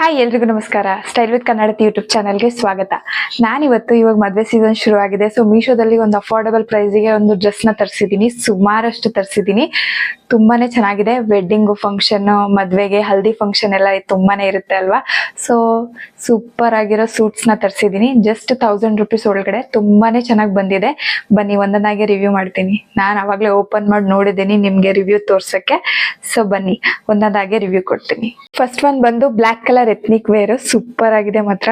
Hi ಎಲ್ರಿಗೂ ನಮಸ್ಕಾರ. Style with Kannadathi YouTube ಚಾನಲ್ಗೆ ಸ್ವಾಗತ. ಇವಾಗ ಮದುವೆ ಸೀಸನ್ ಶುರು ಆಗಿದೆ. ಸೊ ಮೀಶೋದಲ್ಲಿ ಒಂದು ಅಫೋರ್ಡಬಲ್ ಪ್ರೈಸ್ಗೆ ಒಂದು ಡ್ರೆಸ್ನ ತರಿಸಿದ್ದೀನಿ. ಸುಮಾರಷ್ಟು ತರಿಸಿದ್ದೀನಿ. ತುಂಬಾನೇ ಚೆನ್ನಾಗಿದೆ. ವೆಡ್ಡಿಂಗು ಫಂಕ್ಷನ್, ಮದ್ವೆಗೆ, ಹಲ್ದಿ ಫಂಕ್ಷನ್ ಎಲ್ಲ ತುಂಬಾನೇ ಇರುತ್ತೆ ಅಲ್ವಾ. ಸೊ ಸೂಪರ್ ಆಗಿರೋ ಸೂಟ್ಸ್ನ ತರಿಸಿದ್ದೀನಿ. ಜಸ್ಟ್ 1000 ರೂಪೀಸ್ ಒಳಗಡೆ ತುಂಬಾನೇ ಚೆನ್ನಾಗಿ ಬಂದಿದೆ. ಬನ್ನಿ ಒಂದೊಂದಾಗಿ ರಿವ್ಯೂ ಮಾಡ್ತೀನಿ. ನಾನು ಅವಾಗಲೇ ಓಪನ್ ಮಾಡಿ ನೋಡಿದ್ದೀನಿ ನಿಮ್ಗೆ ರಿವ್ಯೂ ತೋರ್ಸಕ್ಕೆ. ಸೊ ಬನ್ನಿ ಒಂದೊಂದಾಗಿ ರಿವ್ಯೂ ಕೊಡ್ತೀನಿ. ಫಸ್ಟ್ ಒನ್ ಬಂದು black colour ethnic wear. Super ಆಗಿದೆ ಮಾತ್ರ.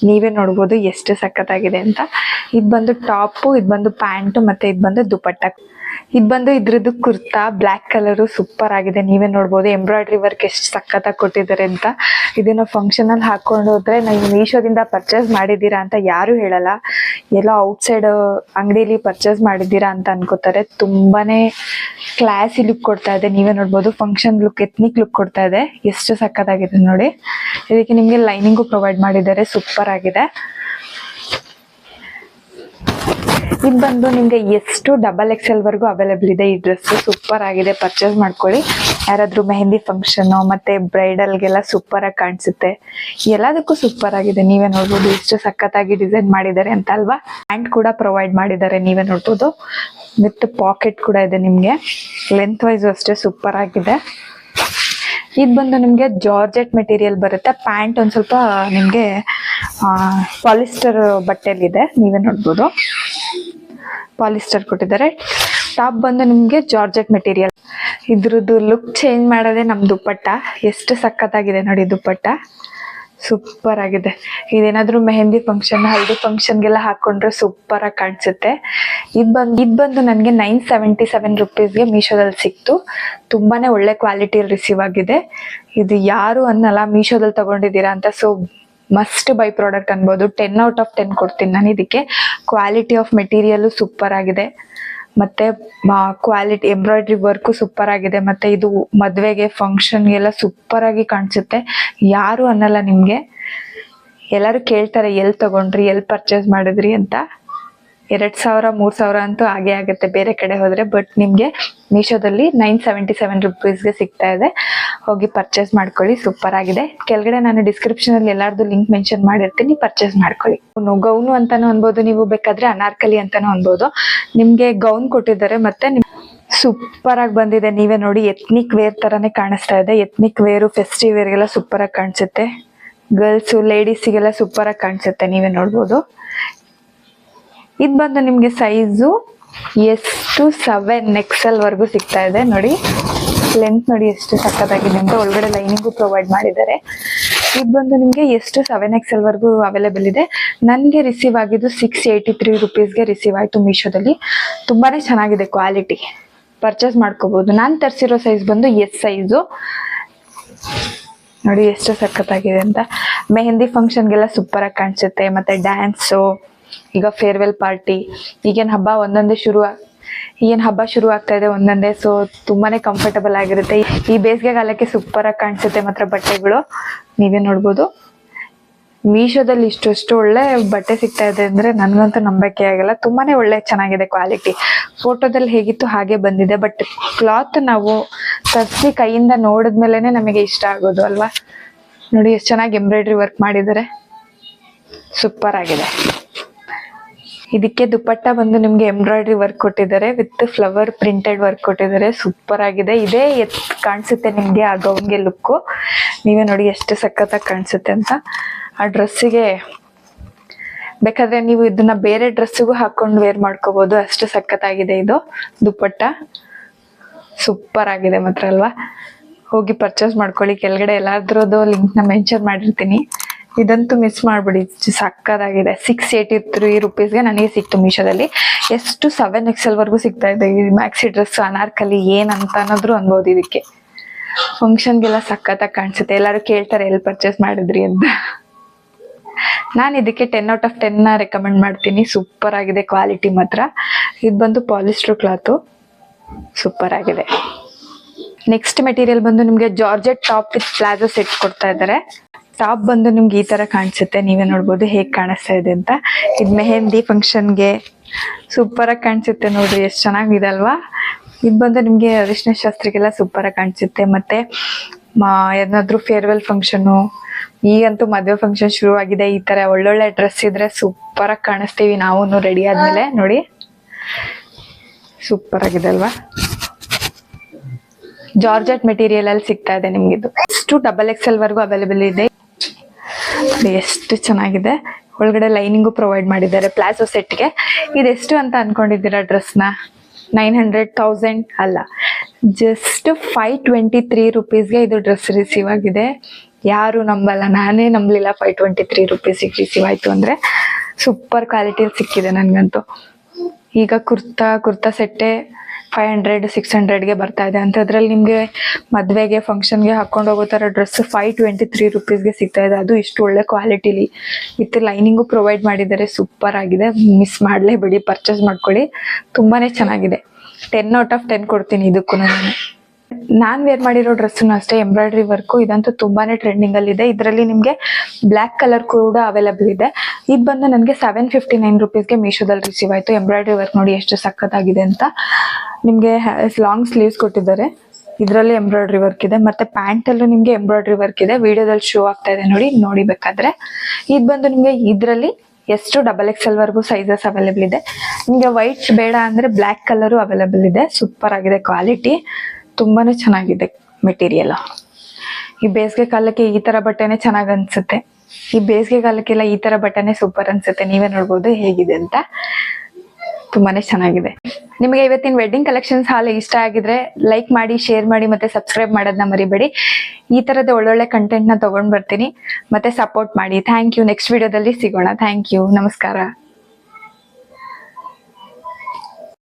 ನೀವೇ ನೋಡ್ಬೋದು ಎಷ್ಟು ಸಖತ್ತಾಗಿದೆ ಅಂತ. ಇದು ಬಂದು ಟಾಪು, ಇದು ಬಂದು ಪ್ಯಾಂಟು, ಮತ್ತೆ ಇದು ಬಂದು ದುಪಟ್ಟ. ಇದು ಬಂದು ಇದ್ರದ್ದು ಕುರ್ತಾ, ಬ್ಲ್ಯಾಕ್ ಕಲರು. ಸೂಪರ್ ಆಗಿದೆ. ನೀವೇ ನೋಡ್ಬೋದು ಎಂಬ್ರಾಯ್ಡ್ರಿ ವರ್ಕ್ ಎಷ್ಟು ಸಖತ್ತಾಗಿ ಕೊಟ್ಟಿದ್ದಾರೆ ಅಂತ. ಇದನ್ನ ಫಂಕ್ಷನ್ ಅಲ್ಲಿ ಹಾಕೊಂಡು ಹೋದ್ರೆ ನೀವು ಮೀಶೋದಿಂದ ಪರ್ಚೇಸ್ ಮಾಡಿದ್ದೀರಾ ಅಂತ ಯಾರು ಹೇಳಲ್ಲ. ಎಲ್ಲೋ ಔಟ್ಸೈಡ್ ಅಂಗಡಿಲಿ ಪರ್ಚೇಸ್ ಮಾಡಿದ್ದೀರಾ ಅಂತ ಅನ್ಕೋತಾರೆ. ತುಂಬಾನೇ ಕ್ಲಾಸಿ ಲುಕ್ ಕೊಡ್ತಾ ಇದೆ. ನೀವೇ ನೋಡ್ಬೋದು ಫಂಕ್ಷನ್ ಲುಕ್, ಎತ್ನಿಕ್ ಲುಕ್ ಕೊಡ್ತಾ ಇದೆ. ಎಷ್ಟು ಸಖತ್ತಾಗಿದೆ ನೋಡಿ. ಇದಕ್ಕೆ ನಿಮ್ಗೆ ಲೈನಿಂಗು ಪ್ರೊವೈಡ್ ಮಾಡಿದ್ದಾರೆ. ಸೂಪರ್ ಆಗಿದೆ. ಇದು ಬಂದು ನಿಮ್ಗೆ ಎಷ್ಟು XXL ವರ್ಗೂ ಅವೈಲೇಬಲ್ ಇದೆ ಈ ಡ್ರೆಸ್. ಸೂಪರ್ ಆಗಿದೆ. ಪರ್ಚೇಸ್ ಮಾಡ್ಕೊಳ್ಳಿ. ಯಾರಾದ್ರೂ ಮೆಹಂದಿ ಫಂಕ್ಷನ್ ಮತ್ತೆ ಬ್ರೈಡಲ್ಗೆಲ್ಲ ಸೂಪರ್ ಆಗಿ ಕಾಣಿಸುತ್ತೆ. ಎಲ್ಲದಕ್ಕೂ ಸೂಪರ್ ಆಗಿದೆ. ನೀವೇ ನೋಡ್ಬೋದು ಎಷ್ಟು ಸಖತ್ತಾಗಿ ಡಿಸೈನ್ ಮಾಡಿದ್ದಾರೆ ಅಂತ ಅಲ್ವಾ. ಪ್ಯಾಂಟ್ ಕೂಡ ಪ್ರೊವೈಡ್ ಮಾಡಿದ್ದಾರೆ. ನೀವೇ ನೋಡ್ಬೋದು. ವಿತ್ ಪಾಕೆಟ್ ಕೂಡ ಇದೆ ನಿಮ್ಗೆ. ಲೆಂತ್ ವೈಸ್ ಅಷ್ಟೇ ಸೂಪರ್ ಆಗಿದೆ. ಇದು ಬಂದು ನಿಮ್ಗೆ ಜಾರ್ಜೆಟ್ ಮೆಟೀರಿಯಲ್ ಬರುತ್ತೆ. ಪ್ಯಾಂಟ್ ಒಂದ್ ಸ್ವಲ್ಪ ನಿಮ್ಗೆ ಪಾಲಿಸ್ಟರ್ ಬಟ್ಟೆಲಿದೆ. ನೀವೇ ನೋಡ್ಬೋದು ಪಾಲಿಸ್ಟರ್ ಕೊಟ್ಟಿದ್ದಾರೆ. ಟಾಪ್ ಬಂದು ನಿಮ್ಗೆ ಜಾರ್ಜೆಟ್ ಮೆಟೀರಿಯಲ್. ಇದ್ರದ್ದು ಲುಕ್ ಚೇಂಜ್ ಮಾಡೋದೇ ನಮ್ ದುಪ್ಪಟ್ಟ. ಎಷ್ಟು ಸಖತ್ತಾಗಿದೆ ನೋಡಿ ದುಪ್ಪಟ್ಟ. ಸೂಪರ್ ಆಗಿದೆ. ಇದೇನಾದ್ರೂ ಮೆಹಂದಿ ಫಂಕ್ಷನ್, ಹಲ್ದಿ ಫಂಕ್ಷನ್ಗೆಲ್ಲ ಹಾಕೊಂಡ್ರೆ ಸೂಪರ್ ಆಗಿ ಕಾಣಿಸುತ್ತೆ. ಇದು ಬಂದು ನನಗೆ 977 ರೂಪೀಸ್ಗೆ ಮೀಶೋದಲ್ಲಿ ಸಿಕ್ತು. ತುಂಬಾನೇ ಒಳ್ಳೆ ಕ್ವಾಲಿಟಿಯಲ್ಲಿ ರಿಸೀವ್ ಆಗಿದೆ. ಇದು ಯಾರು ಅನ್ನಲ್ಲ ಮೀಶೋದಲ್ಲಿ ತಗೊಂಡಿದ್ದೀರಾ ಅಂತ. ಸೊ ಮಸ್ಟ್ ಬೈ ಪ್ರಾಡಕ್ಟ್ ಅನ್ಬೋದು. 10 ಔಟ್ ಆಫ್ 10 ಕೊಡ್ತೀನಿ ನಾನು ಇದಕ್ಕೆ. ಕ್ವಾಲಿಟಿ ಆಫ್ ಮೆಟೀರಿಯಲ್ ಸೂಪರ್ ಆಗಿದೆ. ಮತ್ತೆ ಕ್ವಾಲಿಟಿ ಎಂಬ್ರಾಯ್ಡ್ರಿ ವರ್ಕು ಸೂಪರ್ ಆಗಿದೆ. ಮತ್ತೆ ಇದು ಮದ್ವೆಗೆ, ಫಂಕ್ಷನ್ಗೆಲ್ಲ ಸೂಪರ್ ಆಗಿ ಕಾಣಿಸುತ್ತೆ. ಯಾರು ಅನ್ನಲ್ಲ ನಿಮ್ಗೆ. ಎಲ್ಲರೂ ಕೇಳ್ತಾರೆ ಎಲ್ಲಿ ತಗೊಂಡ್ರಿ, ಎಲ್ಲಿ ಪರ್ಚೇಸ್ ಮಾಡಿದ್ರಿ ಅಂತ. 2000 3000 ಅಂತೂ ಹಾಗೆ ಆಗುತ್ತೆ ಬೇರೆ ಕಡೆ ಹೋದ್ರೆ. ಬಟ್ ನಿಮ್ಗೆ ಮೀಶೋದಲ್ಲಿ 977 ರೂಪೀಸ್ಗೆ ಸಿಗ್ತಾ ಇದೆ. ಹೋಗಿ ಪರ್ಚೇಸ್ ಮಾಡ್ಕೊಳ್ಳಿ. ಸೂಪರ್ ಆಗಿದೆ. ಕೆಳಗಡೆ ನಾನು ಡಿಸ್ಕ್ರಿಪ್ಷನ್ ಅಲ್ಲಿ ಎಲ್ಲಾರ್ದು ಲಿಂಕ್ ಮೆನ್ಷನ್ ಮಾಡಿರ್ತೀನಿ. ಪರ್ಚೇಸ್ ಮಾಡ್ಕೊಳ್ಳಿ. ಗೌನು ಅಂತಾನು ಅನ್ಬೋದು, ನೀವು ಬೇಕಾದ್ರೆ ಅನಾರ್ಕಲಿ ಅಂತಾನು ಅನ್ಬೋದು. ನಿಮ್ಗೆ ಗೌನ್ ಕೊಟ್ಟಿದ್ದಾರೆ. ಮತ್ತೆ ಸೂಪರ್ ಆಗಿ ಬಂದಿದೆ. ನೀವೇ ನೋಡಿ ಎತ್ನಿಕ್ ವೇರ್ ತರಾನೇ ಕಾಣಿಸ್ತಾ ಇದೆ. ಎತ್ನಿಕ್ ವೇರು, ಫೆಸ್ಟಿವ್ ವೇರ್ಗೆಲ್ಲ ಸೂಪರ್ ಆಗಿ ಕಾಣಿಸುತ್ತೆ. ಗರ್ಲ್ಸ್, ಲೇಡೀಸಿಗೆಲ್ಲ ಸೂಪರ್ ಆಗಿ ಕಾಣಿಸುತ್ತೆ. ನೀವೇ ನೋಡ್ಬೋದು. ಇದು ಬಂದು ನಿಮ್ಗೆ ಸೈಜು S to 7XL ವರ್ಗೂ ಸಿಗ್ತಾ ಇದೆ. ನೋಡಿ ಲೆಂತ್ ನೋಡಿ ಎಷ್ಟು ಸಕ್ಕತ್ತಾಗಿದೆ ಅಂತ. ಒಳಗಡೆ ಲೈನಿಂಗು ಪ್ರೊವೈಡ್ ಮಾಡಿದ್ದಾರೆ. ಇದು ಬಂದು ನಿಮ್ಗೆ S to 7XL ವರ್ಗೂ ಅವೈಲೇಬಲ್ ಇದೆ. ನನ್ಗೆ ರಿಸೀವ್ ಆಗಿದ್ದು 683 ರೂಪೀಸ್ಗೆ ರಿಸೀವ್ ಆಯ್ತು ಮೀಶೋದಲ್ಲಿ. ತುಂಬಾನೇ ಚೆನ್ನಾಗಿದೆ ಕ್ವಾಲಿಟಿ. ಪರ್ಚೇಸ್ ಮಾಡ್ಕೋಬಹುದು. ನಾನು ತರಿಸಿರೋ ಸೈಜ್ ಬಂದು S ಸೈಜು. ನೋಡಿ ಎಷ್ಟು ಸಖತ್ತಾಗಿದೆ ಅಂತ. ಮೆಹಂದಿ ಫಂಕ್ಷನ್ಗೆಲ್ಲ ಸೂಪರ್ ಆಗಿ ಕಾಣಿಸುತ್ತೆ. ಮತ್ತೆ ಡ್ಯಾನ್ಸು, ಈಗ ಫೇರ್ವೆಲ್ ಪಾರ್ಟಿ, ಈಗೇನ್ ಹಬ್ಬ ಒಂದೊಂದೇ ಶುರು ಆಗ್ತಾ ಇದೆ ಒಂದೊಂದೇ. ಸೊ ತುಂಬಾನೇ ಕಂಫರ್ಟಬಲ್ ಆಗಿರುತ್ತೆ. ಈ ಬೇಸಿಗೆಗಾಲಕ್ಕೆ ಸೂಪರ್ ಆಗಿ ಕಾಣಿಸುತ್ತೆ ಮಾತ್ರ ಬಟ್ಟೆಗಳು. ನೀವೇ ನೋಡ್ಬೋದು. ಮೀಶೋದಲ್ಲಿ ಇಷ್ಟು ಒಳ್ಳೆ ಬಟ್ಟೆ ಸಿಗ್ತಾ ಇದೆ ಅಂದ್ರೆ ನನ್ಗಂತೂ ನಂಬಕ್ಕೆ ಆಗಲ್ಲ. ತುಂಬಾನೇ ಒಳ್ಳೆ ಚೆನ್ನಾಗಿದೆ ಕ್ವಾಲಿಟಿ. ಫೋಟೋದಲ್ಲಿ ಹೇಗಿತ್ತು ಹಾಗೆ ಬಂದಿದೆ. ಬಟ್ ಕ್ಲಾತ್ ನಾವು ತರಿಸಿ ಕೈಯಿಂದ ನೋಡಿದ್ಮೇಲೆನೆ ನಮಗೆ ಇಷ್ಟ ಆಗೋದು ಅಲ್ವಾ. ನೋಡಿ ಎಷ್ಟು ಚೆನ್ನಾಗಿ ಎಂಬ್ರಾಯ್ಡ್ರಿ ವರ್ಕ್ ಮಾಡಿದ್ದಾರೆ. ಸೂಪರ್ ಆಗಿದೆ. ಇದಕ್ಕೆ ದುಪಟ್ಟ ಬಂದು ನಿಮ್ಗೆ ಎಂಬ್ರಾಯ್ಡ್ರಿ ವರ್ಕ್ ಕೊಟ್ಟಿದ್ದಾರೆ. ವಿತ್ ಫ್ಲವರ್ ಪ್ರಿಂಟೆಡ್ ವರ್ಕ್ ಕೊಟ್ಟಿದ್ದಾರೆ. ಸೂಪರ್ ಆಗಿದೆ. ಇದೇ ಕಾಣಿಸುತ್ತೆ ನಿಮ್ಗೆ ಆ ಗೌನ್ಗೆ ಲುಕ್ಕು. ನೀವೇ ನೋಡಿ ಎಷ್ಟು ಸಖತ್ತಾಗಿ ಕಾಣಿಸುತ್ತೆ ಅಂತ. ಆ ಡ್ರೆಸ್ಸಿಗೆ ಬೇಕಾದ್ರೆ ನೀವು ಇದನ್ನ ಬೇರೆ ಡ್ರೆಸ್ಸಿಗೂ ಹಾಕೊಂಡು ವೇರ್ ಮಾಡ್ಕೋಬಹುದು. ಅಷ್ಟು ಸಖತ್ತಾಗಿದೆ ಇದು ದುಪಟ್ಟ. ಸೂಪರ್ ಆಗಿದೆ ಮಾತ್ರ ಅಲ್ವಾ. ಹೋಗಿ ಪರ್ಚೇಸ್ ಮಾಡ್ಕೊಳ್ಳಿ. ಕೆಳಗಡೆ ಎಲ್ಲಾದ್ರದ್ದು ಲಿಂಕ್ ನ ಮೆನ್ಷನ್ ಮಾಡಿರ್ತೀನಿ. ಇದಂತೂ ಮಿಸ್ ಮಾಡ್ಬಿಡಿ. ಸಕ್ಕದಾಗಿದೆ. 683 ರೂಪೀಸ್ಗೆ ನನಗೆ ಸಿಕ್ತು ಮೀಶೋದಲ್ಲಿ. ಎಷ್ಟು 7XL ವರ್ಗೂ ಸಿಗ್ತಾ ಇದೆ. ಈ ಮ್ಯಾಕ್ಸಿ ಡ್ರೆಸ್, ಅನಾರ್ಕಲಿ ಏನಂತ ಅನ್ನೋದ್ರು ಅನ್ಬೋದು. ಇದಕ್ಕೆ ಫಂಕ್ಷನ್ಗೆಲ್ಲ ಸಖತ್ತಾಗಿ ಕಾಣಿಸುತ್ತೆ. ಎಲ್ಲರೂ ಕೇಳ್ತಾರೆ ಎಲ್ಲಿ ಪರ್ಚೇಸ್ ಮಾಡಿದ್ರಿ ಅಂತ. ನಾನು ಇದಕ್ಕೆ 10 ಔಟ್ ಆಫ್ 10 ರೆಕಮೆಂಡ್ ಮಾಡ್ತೀನಿ. ಸೂಪರ್ ಆಗಿದೆ ಕ್ವಾಲಿಟಿ ಮಾತ್ರ. ಇದು ಬಂದು ಪಾಲಿಸ್ಟರ್ ಕ್ಲಾತು. ಸೂಪರ್ ಆಗಿದೆ. ನೆಕ್ಸ್ಟ್ ಮೆಟೀರಿಯಲ್ ಬಂದು ನಿಮ್ಗೆ georgette top with palazzo set ಕೊಡ್ತಾ ಇದ್ದಾರೆ. ಟಾಪ್ ಬಂದು ನಿಮ್ಗೆ ಈ ತರ ಕಾಣಿಸುತ್ತೆ. ನೀವೇ ನೋಡ್ಬೋದು ಹೇಗ್ ಕಾಣಿಸ್ತಾ ಇದೆ ಅಂತ. ಇದು ಮೆಹಂದಿ ಫಂಕ್ಷನ್ಗೆ ಸೂಪರ್ ಆಗಿ ಕಾಣಿಸುತ್ತೆ. ನೋಡ್ರಿ ಎಷ್ಟು ಚೆನ್ನಾಗಿದೆ ಅಲ್ವಾ. ಇದು ಬಂದು ನಿಮ್ಗೆ ಅರಿಶಿನ ಶಾಸ್ತ್ರಕ್ಕೆಲ್ಲ ಸೂಪರ್ ಆಗಿ ಕಾಣಿಸುತ್ತೆ. ಮತ್ತೆ ಏನಾದ್ರೂ ಫೇರ್ವೆಲ್ ಫಂಕ್ಷನು ಈಗಂತೂ ಮದುವೆ ಫಂಕ್ಷನ್ ಶುರು ಆಗಿದೆ. ಈ ತರ ಒಳ್ಳೊಳ್ಳೆ ಡ್ರೆಸ್ ಇದ್ರೆ ಸೂಪರ್ ಆಗಿ ಕಾಣಿಸ್ತೀವಿ ನಾವು ರೆಡಿ ಆದ್ಮೇಲೆ. ನೋಡಿ ಸೂಪರ್ ಆಗಿದೆ ಅಲ್ವಾ? ಜಾರ್ಜೆಟ್ ಮೆಟೀರಿಯಲ್ ಅಲ್ಲಿ ಸಿಗ್ತಾ ಇದೆ ನಿಮ್ಗೆ. ಇದು ಎಷ್ಟು XXL ವರ್ಗೂ ಅವೈಲೇಬಲ್ ಇದೆ. ಎಷ್ಟು ಚೆನ್ನಾಗಿದೆ. ಒಳಗಡೆ ಲೈನಿಂಗು ಪ್ರೊವೈಡ್ ಮಾಡಿದ್ದಾರೆ ಪ್ಲಾಜೋ ಸೆಟ್ಗೆ. ಇದೆಷ್ಟು ಅಂತ ಅನ್ಕೊಂಡಿದ್ದೀರಾ ಡ್ರೆಸ್ನ? 900, 1000 ಅಲ್ಲ, ಜಸ್ಟ್ 523 ರುಪೀಸ್ಗೆ ಇದು ಡ್ರೆಸ್ ರಿಸೀವ್ ಆಗಿದೆ. ಯಾರು ನಂಬಲ್ಲ, ನಾನೇ ನಂಬಲಿಲ್ಲ 523 ರುಪೀಸಿಗೆ ರಿಸೀವ್ ಆಯ್ತು ಅಂದ್ರೆ. ಸೂಪರ್ ಕ್ವಾಲಿಟಿಯಲ್ಲಿ ಸಿಕ್ಕಿದೆ ನನ್ಗಂತೂ. ಈಗ ಕುರ್ತಾ ಸೆಟ್ಟೆ 500, 600ಗೆ ಬರ್ತಾ ಇದೆ. ಅಂಥದ್ರಲ್ಲಿ ನಿಮಗೆ ಮದುವೆಗೆ ಫಂಕ್ಷನ್ಗೆ ಹಾಕೊಂಡು ಹೋಗೋ ಥರ ಡ್ರೆಸ್ 523 ರುಪೀಸ್ಗೆ ಸಿಗ್ತಾ ಇದೆ. ಅದು ಇಷ್ಟು ಒಳ್ಳೆ ಕ್ವಾಲಿಟಿಲಿ ವಿತ್ ಲೈನಿಂಗು ಪ್ರೊವೈಡ್ ಮಾಡಿದ್ದಾರೆ. ಸೂಪರ್ ಆಗಿದೆ. ಮಿಸ್ ಮಾಡಲೇಬೇಡಿ, ಪರ್ಚೇಸ್ ಮಾಡ್ಕೊಳ್ಳಿ. ತುಂಬಾನೇ ಚೆನ್ನಾಗಿದೆ. 10/10 ಕೊಡ್ತೀನಿ ಇದಕ್ಕೂ. ನಾನ್ ವೇರ್ ಮಾಡಿರೋ ಡ್ರೆಸ್ನು ಅಷ್ಟೇ ಎಂಬ್ರಾಯ್ಡ್ರಿ ವರ್ಕು. ಇದಂತೂ ತುಂಬಾನೇ ಟ್ರೆಂಡಿಂಗ್ ಅಲ್ಲಿ ಇದೆ. ಇದರಲ್ಲಿ ನಿಮ್ಗೆ ಬ್ಲ್ಯಾಕ್ ಕಲರ್ ಕೂಡ ಅವೈಲೇಬಲ್ ಇದೆ. ಇದು ಬಂದು ನನಗೆ 759 ರುಪೀಸ್ಗೆ ಮೀಶೋದಲ್ಲಿ ರಿಸೀವ್ ಆಯ್ತು. ಎಂಬ್ರಾಯ್ಡ್ರಿ ವರ್ಕ್ ನೋಡಿ ಎಷ್ಟು ಸಖತ್ತಾಗಿದೆ ಅಂತ. ನಿಮ್ಗೆ ಲಾಂಗ್ ಸ್ಲೀವ್ಸ್ ಕೊಟ್ಟಿದ್ದಾರೆ. ಇದರಲ್ಲಿ ಎಂಬ್ರಾಯ್ಡ್ರಿ ವರ್ಕ್ ಇದೆ. ಮತ್ತೆ ಪ್ಯಾಂಟ್ ಅಲ್ಲೂ ನಿಮ್ಗೆ ಎಂಬ್ರಾಯ್ಡ್ರಿ ವರ್ಕ್ ಇದೆ. ವಿಡಿಯೋದಲ್ಲಿ ಶೋ ಆಗ್ತಾ ಇದೆ ನೋಡಿ ಬೇಕಾದ್ರೆ. ಇದು ಬಂದು ನಿಮ್ಗೆ ಇದರಲ್ಲಿ ಎಷ್ಟು XXL ವರ್ಗೂ ಸೈಜಸ್ ಅವೈಲೇಬಲ್ ಇದೆ. ನಿಮ್ಗೆ ವೈಟ್ ಬೇಡ ಅಂದ್ರೆ ಬ್ಲ್ಯಾಕ್ ಕಲರು ಅವೈಲೇಬಲ್ ಇದೆ. ಸೂಪರ್ ಆಗಿದೆ ಕ್ವಾಲಿಟಿ. ತುಂಬಾನೇ ಚೆನ್ನಾಗಿದೆ ಮೆಟೀರಿಯಲ್. ಈ ಬೇಸಿಗೆ ಕಾಲಕ್ಕೆ ಈ ತರ ಬಟ್ಟೆನೆ ಚೆನ್ನಾಗ್ ಅನ್ಸುತ್ತೆ. ಈ ಬೇಸಿಗೆ ಕಾಲಕ್ಕೆಲ್ಲ ಈ ತರ ಬಟ್ಟೆನೆ ಸೂಪರ್ ಅನ್ಸುತ್ತೆ. ನೀವೇ ನೋಡ್ಬೋದು ಹೇಗಿದೆ ಅಂತ. ತುಂಬಾನೇ ಚೆನ್ನಾಗಿದೆ. ನಿಮಗೆ ಇವತ್ತಿನ ವೆಡ್ಡಿಂಗ್ ಕಲೆಕ್ಷನ್ಸ್ ಹಾಲ್ ಇಷ್ಟ ಆಗಿದ್ರೆ ಲೈಕ್ ಮಾಡಿ, ಶೇರ್ ಮಾಡಿ, ಮತ್ತೆ ಸಬ್ಸ್ಕ್ರೈಬ್ ಮಾಡೋದನ್ನ ಮರಿಬೇಡಿ. ಈ ತರದ ಒಳ್ಳೊಳ್ಳೆ ಕಂಟೆಂಟ್ ನ ತಗೊಂಡ್ ಬರ್ತೀನಿ. ಮತ್ತೆ ಸಪೋರ್ಟ್ ಮಾಡಿ. Thank you. ನೆಕ್ಸ್ಟ್ ವಿಡಿಯೋದಲ್ಲಿ ಸಿಗೋಣ. Thank you. ನಮಸ್ಕಾರ.